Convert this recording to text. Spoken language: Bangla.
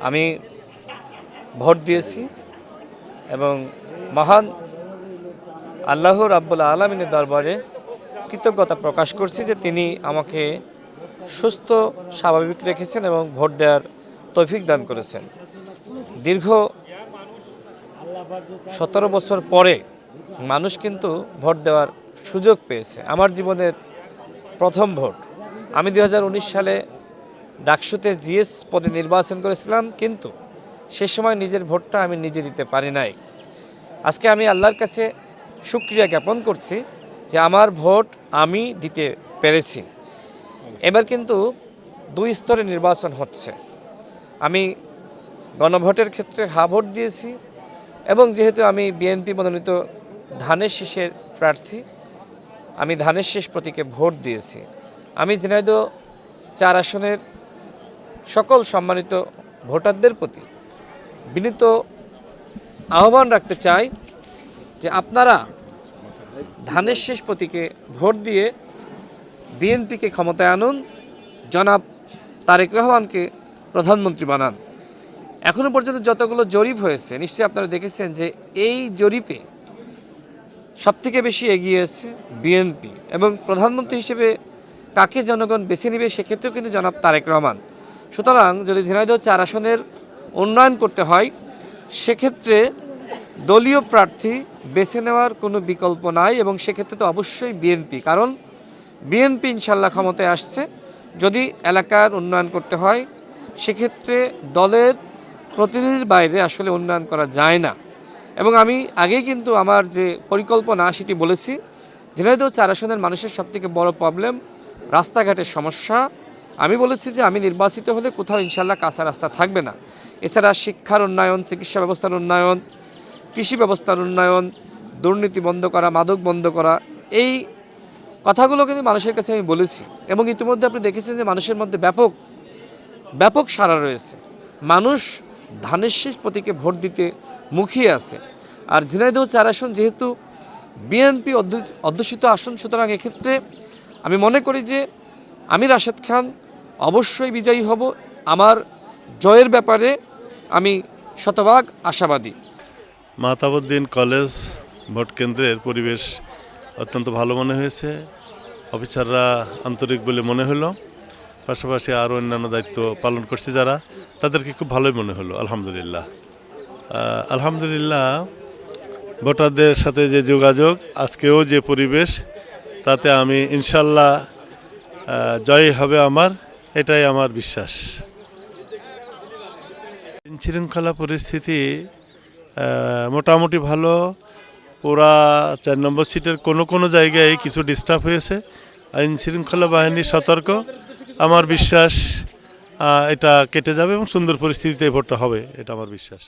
আমি ভোট দিয়েছি এবং মহান আল্লাহ রাব্বুল আলামিনের দরবারে কৃতজ্ঞতা প্রকাশ করছি যে তিনি আমাকে সুস্থ স্বাভাবিক রেখেছেন এবং ভোট দেওয়ার তৌফিক দান করেছেন। দীর্ঘ 17 বছর পরে মানুষ কিন্তু ভোট দেওয়ার সুযোগ পেয়েছে। আমার জীবনের প্রথম ভোট। আমি 2019 সালে ডাকসুতে জিএস পদে নির্বাচন করেছিলাম, কিন্তু সে সময় নিজের ভোটটা আমি নিজে দিতে পারি নাই। আজকে আমি আল্লাহর কাছে শুকরিয়া জ্ঞাপন করছি যে আমার ভোট আমি দিতে পেরেছি। এবার কিন্তু 2 স্তরে নির্বাচন হচ্ছে। আমি গণভোটের ক্ষেত্রে হা ভোট দিয়েছি এবং যেহেতু আমি বিএনপি মনোনীত ধানের শীষের প্রার্থী, আমি ধানের শীষ প্রতীকে ভোট দিয়েছি। আমি ঝিনাইদহ 4 আসনের সকল সম্মানিত ভোটারদের প্রতি বিনীত আহ্বান রাখতে চাই যে আপনারা ধানের শীষ প্রতীকে ভোট দিয়ে বিএনপিকে ক্ষমতায় আনুন, জনাব তারেক রহমানকে প্রধানমন্ত্রী বানান। এখনো পর্যন্ত যতগুলো জরিপ হয়েছে নিশ্চয়ই আপনারা দেখেছেন যে এই জরিপে সবথেকে বেশি এগিয়ে আছে বিএনপি এবং প্রধানমন্ত্রী হিসেবে কাকে জনগণ বেছে নেবে সেক্ষেত্রেও কিন্তু জনাব তারেক রহমান। সুতরাং যদি ঝিনাইদহ 4 আসনের উন্নয়ন করতে হয় সেক্ষেত্রে দলীয় প্রার্থী বেছে নেওয়ার কোনো বিকল্প নাই এবং সেক্ষেত্রে তো অবশ্যই বিএনপি, কারণ বিএনপি ইনশাল্লাহ ক্ষমতায় আসছে। যদি এলাকার উন্নয়ন করতে হয় সেক্ষেত্রে দলের প্রতিনিধির বাইরে আসলে উন্নয়ন করা যায় না। এবং আমি আগেই কিন্তু আমার যে পরিকল্পনা সেটি বলেছি, ঝিনাইদহ 4 আসনের মানুষের সবথেকে বড় প্রবলেম রাস্তাঘাটের সমস্যা। আমি বলেছি যে আমি নির্বাচিত হলে কোথাও ইনশাল্লাহ কাঁচা রাস্তা থাকবে না। এছাড়া শিক্ষার উন্নয়ন, চিকিৎসা ব্যবস্থার উন্নয়ন, কৃষি ব্যবস্থার উন্নয়ন, দুর্নীতি বন্ধ করা, মাদক বন্ধ করা, এই কথাগুলো কিন্তু মানুষের কাছে আমি বলেছি এবং ইতিমধ্যে আপনি দেখেছেন যে মানুষের মধ্যে ব্যাপক সাড়া রয়েছে। মানুষ ধানের শীষ প্রতীকে ভোট দিতে মুখিয়ে আছে। আর ঝিনাইদহ 4 আসন যেহেতু বিএনপি অধ্যুষিত আসন, সুতরাং এক্ষেত্রে আমি মনে করি যে আমি রাশেদ খান অবশ্যই বিজয়ী হব। আমার জয়ের ব্যাপারে আমি শতভাগ আশাবাদী। মাহতাবউদ্দিন কলেজ ভোট কেন্দ্রের পরিবেশ অত্যন্ত ভালো মনে হয়েছে, অফিসাররা আন্তরিক বলে মনে হলো, পাশাপাশি আরও অন্যান্য দায়িত্ব পালন করছে যারা, তাদেরকে খুব ভালোই মনে হলো। আলহামদুলিল্লাহ ভোটারদের সাথে যে যোগাযোগ, আজকেও যে পরিবেশ, তাতে আমি ইনশাল্লাহ জয় হবে আমার, এটাই আমার বিশ্বাস। আইনশৃঙ্খলা পরিস্থিতি মোটামুটি ভালো। পুরা 4 নম্বর সিটের কোনো জায়গায় কিছু ডিস্টার্ব হয়েছে। আইনশৃঙ্খলা বাহিনী সতর্ক। আমার বিশ্বাস এটা কেটে যাবে এবং সুন্দর পরিস্থিতিতে ভোটটা হবে, এটা আমার বিশ্বাস।